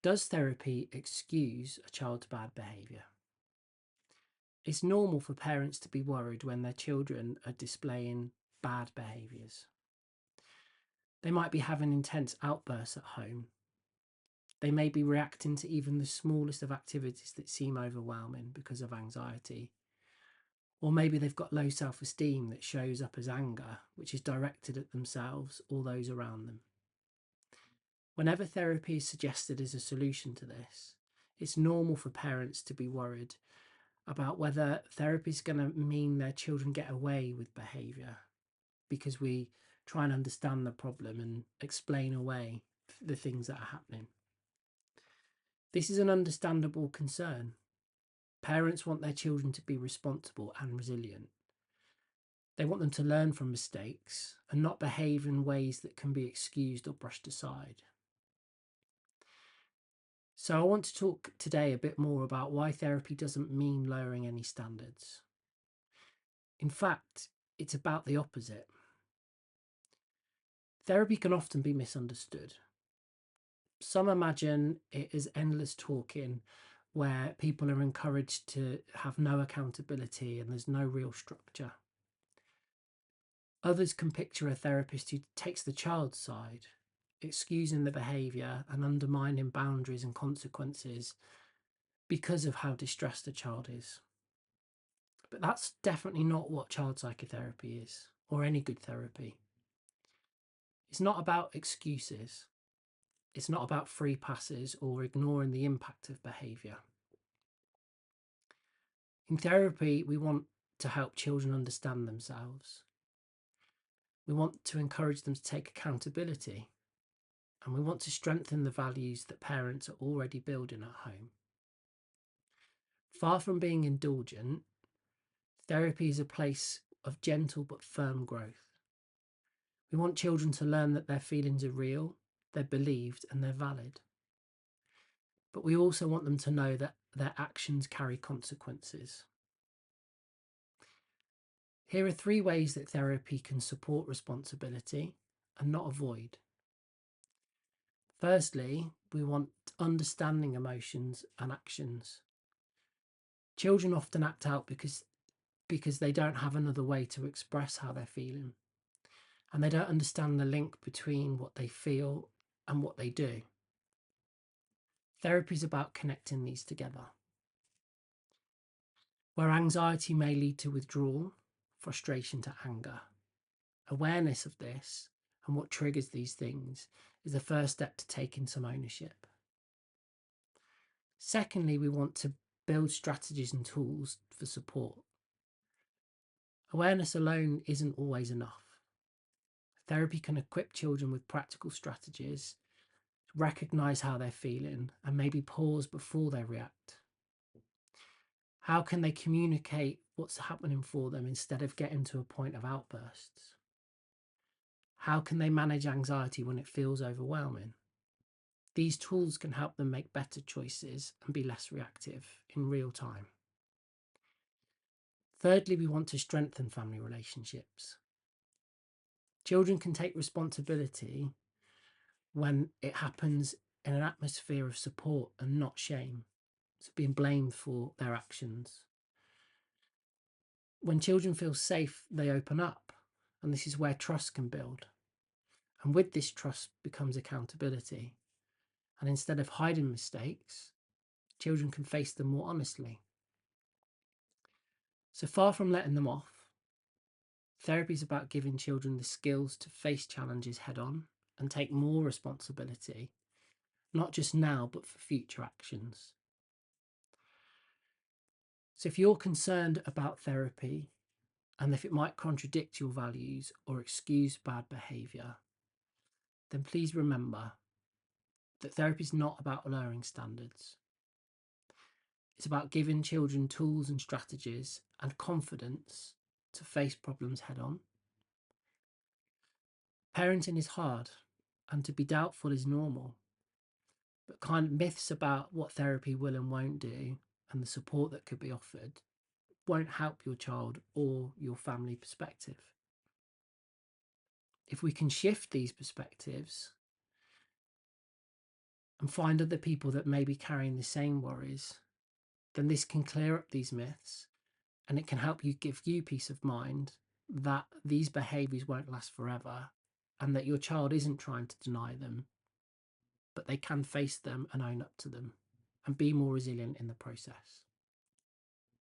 Does therapy excuse a child's bad behaviour? It's normal for parents to be worried when their children are displaying bad behaviours. They might be having intense outbursts at home. They may be reacting to even the smallest of activities that seem overwhelming because of anxiety. Or maybe they've got low self esteem that shows up as anger, which is directed at themselves or those around them. Whenever therapy is suggested as a solution to this, it's normal for parents to be worried about whether therapy is going to mean their children get away with behaviour because we try and understand the problem and explain away the things that are happening. This is an understandable concern. Parents want their children to be responsible and resilient. They want them to learn from mistakes and not behave in ways that can be excused or brushed aside. So I want to talk today a bit more about why therapy doesn't mean lowering any standards. In fact, it's about the opposite. Therapy can often be misunderstood. Some imagine it as endless talking where people are encouraged to have no accountability and there's no real structure. Others can picture a therapist who takes the child's side, excusing the behaviour and undermining boundaries and consequences because of how distressed a child is. But that's definitely not what child psychotherapy is, or any good therapy. It's not about excuses. It's not about free passes or ignoring the impact of behaviour. In therapy, we want to help children understand themselves. We want to encourage them to take accountability, and we want to strengthen the values that parents are already building at home. Far from being indulgent, therapy is a place of gentle but firm growth. We want children to learn that their feelings are real, they're believed, and they're valid. But we also want them to know that their actions carry consequences. Here are 3 ways that therapy can support responsibility and not avoid. Firstly, we want understanding emotions and actions. Children often act out because they don't have another way to express how they're feeling, and they don't understand the link between what they feel and what they do. Therapy is about connecting these together. Where anxiety may lead to withdrawal, frustration to anger, awareness of this and what triggers these things is the first step to taking some ownership. Secondly, we want to build strategies and tools for support. Awareness alone isn't always enough. Therapy can equip children with practical strategies, recognise how they're feeling, and maybe pause before they react. How can they communicate what's happening for them instead of getting to a point of outbursts? How can they manage anxiety when it feels overwhelming? These tools can help them make better choices and be less reactive in real time. Thirdly, we want to strengthen family relationships. Children can take responsibility when it happens in an atmosphere of support and not shame, so being blamed for their actions. When children feel safe, they open up, and this is where trust can build. And with this trust becomes accountability. And instead of hiding mistakes, children can face them more honestly. So far from letting them off, therapy is about giving children the skills to face challenges head on and take more responsibility, not just now, but for future actions. So if you're concerned about therapy and if it might contradict your values or excuse bad behaviour, then please remember that therapy is not about lowering standards. It's about giving children tools and strategies and confidence to face problems head on. Parenting is hard, and to be doubtful is normal. But kind of myths about what therapy will and won't do and the support that could be offered won't help your child or your family perspective. If we can shift these perspectives, and find other people that may be carrying the same worries, then this can clear up these myths, and it can help you give you peace of mind that these behaviours won't last forever, and that your child isn't trying to deny them, but they can face them and own up to them and be more resilient in the process.